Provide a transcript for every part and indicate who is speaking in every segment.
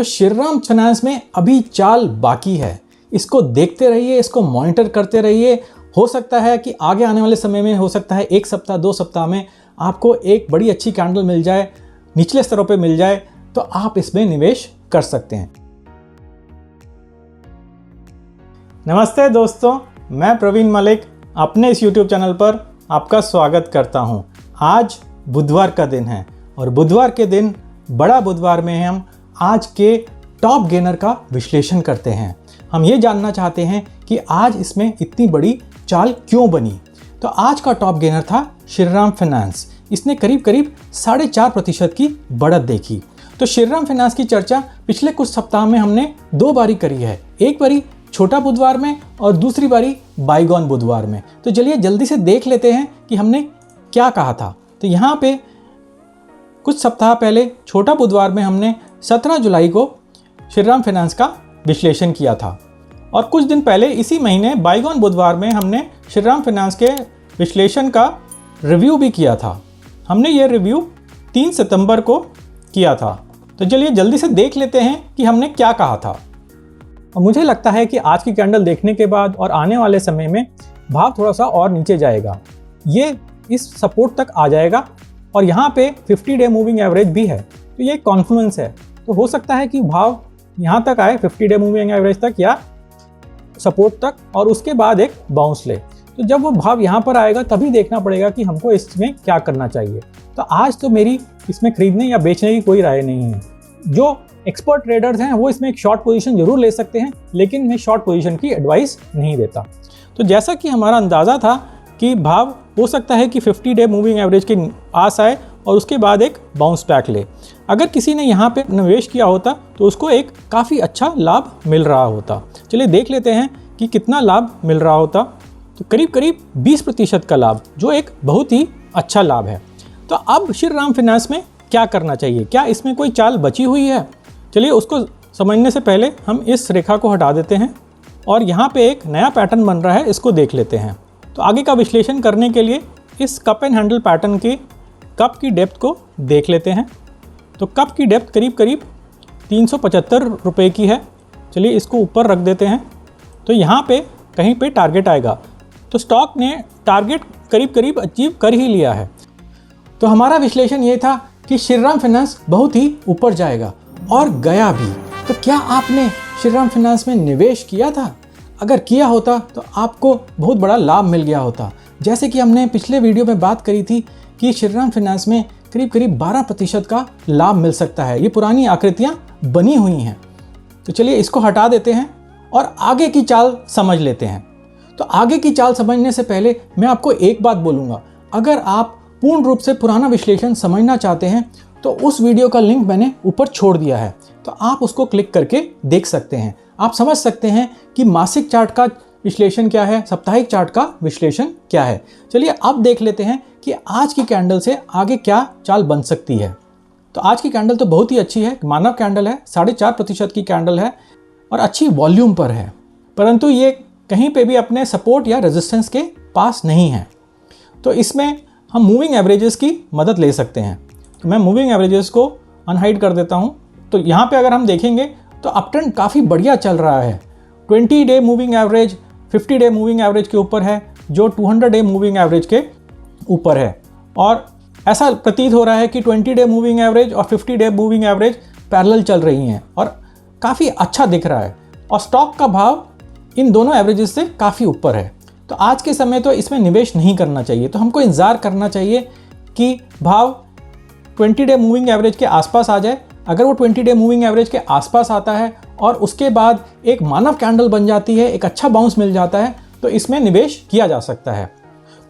Speaker 1: तो श्रीराम फाइनेंस में अभी चाल बाकी है। इसको देखते रहिए, इसको मॉनिटर करते रहिए। हो सकता है कि आगे आने वाले समय में, हो सकता है 1 सप्ताह 2 सप्ताह में आपको एक बड़ी अच्छी कैंडल मिल जाए, निचले स्तरों पे मिल जाए, तो आप इसमें निवेश कर सकते हैं। नमस्ते दोस्तों, मैं प्रवीण मलिक अपने इस YouTube चैनल पर आपका स्वागत करता हूं। आज बुधवार का दिन है और बुधवार के दिन, बड़ा बुधवार में हम आज के टॉप गेनर का विश्लेषण करते हैं। हम ये जानना चाहते हैं कि आज इसमें इतनी बड़ी चाल क्यों बनी। तो आज का टॉप गेनर था श्रीराम फाइनेंस। इसने करीब 4.5% की बढ़त देखी। तो श्रीराम फाइनेंस की चर्चा पिछले कुछ सप्ताह में हमने 2 बारी करी है। एक बारी छोटा बुधवार में और दूसरी बारी बाईगॉन बुधवार में। तो चलिए जल्दी से देख लेते हैं कि हमने क्या कहा था। तो यहाँ पे कुछ सप्ताह पहले छोटा बुधवार में हमने 17 जुलाई को श्रीराम फाइनेंस का विश्लेषण किया था और कुछ दिन पहले इसी महीने बाईगॉन बुधवार में हमने श्रीराम फाइनेंस के विश्लेषण का रिव्यू भी किया था। हमने ये रिव्यू 3 सितंबर को किया था। तो चलिए जल्दी से देख लेते हैं कि हमने क्या कहा था। और मुझे लगता है कि आज की कैंडल देखने के बाद और आने वाले समय में भाव थोड़ा सा और नीचे जाएगा। ये इस सपोर्ट तक आ जाएगा और यहाँ पे 50 डे मूविंग एवरेज भी है। तो ये कॉन्फ्लुएंस है। तो हो सकता है कि भाव यहाँ तक आए 50 डे मूविंग एवरेज तक या सपोर्ट तक और उसके बाद एक बाउंस ले। तो जब वो भाव यहाँ पर आएगा तभी देखना पड़ेगा कि हमको इसमें क्या करना चाहिए। तो आज तो मेरी इसमें खरीदने या बेचने की कोई राय नहीं है। जो एक्सपर्ट ट्रेडर्स हैं वो इसमें एक शॉर्ट पोजीशन जरूर ले सकते हैं, लेकिन मैं शॉर्ट पोजीशन की एडवाइस नहीं देता। तो जैसा कि हमारा अंदाज़ा था कि भाव हो सकता है कि 50 डे मूविंग एवरेज के आस आए और उसके बाद एक बाउंस बैक ले। अगर किसी ने यहाँ पे निवेश किया होता तो उसको एक काफ़ी अच्छा लाभ मिल रहा होता। चलिए देख लेते हैं कि कितना लाभ मिल रहा होता। तो करीब 20% का लाभ, जो एक बहुत ही अच्छा लाभ है। तो अब श्रीराम फाइनेंस में क्या करना चाहिए? क्या इसमें कोई चाल बची हुई है? चलिए उसको समझने से पहले हम इस रेखा को हटा देते हैं और यहाँ पे एक नया पैटर्न बन रहा है, इसको देख लेते हैं। तो आगे का विश्लेषण करने के लिए इस कप एंड हैंडल पैटर्न की कप की डेप्थ को देख लेते हैं। तो कप की डेप्थ करीब 375 रुपये की है। चलिए इसको ऊपर रख देते हैं। तो यहाँ पे कहीं पे टारगेट आएगा। तो स्टॉक ने टारगेट करीब अचीव कर ही लिया है। तो हमारा विश्लेषण ये था कि श्रीराम फाइनेंस बहुत ही ऊपर जाएगा और गया भी। तो क्या आपने श्रीराम फाइनेंस में निवेश किया था? अगर किया होता तो आपको बहुत बड़ा लाभ मिल गया होता। जैसे कि हमने पिछले वीडियो में बात करी थी कि श्रीराम फाइनेंस में करीब 12% का लाभ मिल सकता है। ये पुरानी आकृतियाँ बनी हुई हैं। तो चलिए इसको हटा देते हैं और आगे की चाल समझ लेते हैं। तो आगे की चाल समझने से पहले मैं आपको एक बात बोलूँगा। अगर आप पूर्ण रूप से पुराना विश्लेषण समझना चाहते हैं तो उस वीडियो का लिंक मैंने ऊपर छोड़ दिया है। तो आप उसको क्लिक करके देख सकते हैं। आप समझ सकते हैं कि मासिक चार्ट का विश्लेषण क्या है, साप्ताहिक चार्ट का विश्लेषण क्या है। चलिए अब देख लेते हैं कि आज की कैंडल से आगे क्या चाल बन सकती है। तो आज की कैंडल तो बहुत ही अच्छी है। मानव कैंडल है, 4.5% की कैंडल है और अच्छी वॉल्यूम पर है, परंतु ये कहीं पे भी अपने सपोर्ट या रेजिस्टेंस के पास नहीं है। तो इसमें हम मूविंग एवरेजेस की मदद ले सकते हैं। तो मैं मूविंग एवरेजेस को अनहाइड कर देता हूँ। तो यहाँ पे अगर हम देखेंगे तो अपट्रेंड काफ़ी बढ़िया चल रहा है। 20 day moving average 50 day moving average के ऊपर है, जो 200 डे मूविंग एवरेज के ऊपर है। और ऐसा प्रतीत हो रहा है कि 20 डे मूविंग एवरेज और 50 डे मूविंग एवरेज पैरेलल चल रही हैं और काफ़ी अच्छा दिख रहा है। और स्टॉक का भाव इन दोनों एवरेजेस से काफ़ी ऊपर है। तो आज के समय तो इसमें निवेश नहीं करना चाहिए। तो हमको इंतज़ार करना चाहिए कि भाव 20 डे मूविंग एवरेज के आसपास आ जाए। अगर वो 20 डे मूविंग एवरेज के आसपास आता है और उसके बाद एक मानव कैंडल बन जाती है, एक अच्छा बाउंस मिल जाता है, तो इसमें निवेश किया जा सकता है।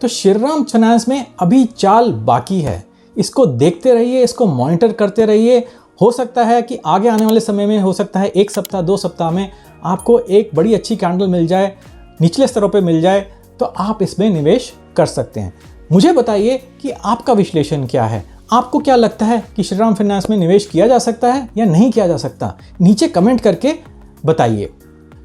Speaker 1: तो श्रीराम फाइनेंस में अभी चाल बाकी है। इसको देखते रहिए, इसको मॉनिटर करते रहिए। हो सकता है कि आगे आने वाले समय में, हो सकता है 1 सप्ताह 2 सप्ताह में आपको एक बड़ी अच्छी कैंडल मिल जाए, निचले स्तरों पे मिल जाए, तो आप इसमें निवेश कर सकते हैं। मुझे बताइए कि आपका विश्लेषण क्या है। आपको क्या लगता है कि श्रीराम फाइनेंस में निवेश किया जा सकता है या नहीं किया जा सकता? नीचे कमेंट करके बताइए।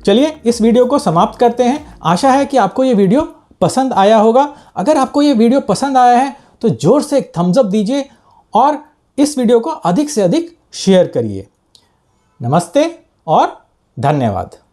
Speaker 1: चलिए इस वीडियो को समाप्त करते हैं। आशा है कि आपको ये वीडियो पसंद आया होगा। अगर आपको ये वीडियो पसंद आया है तो जोर से एक थम्स अप दीजिए और इस वीडियो को अधिक से अधिक शेयर करिए। नमस्ते और धन्यवाद।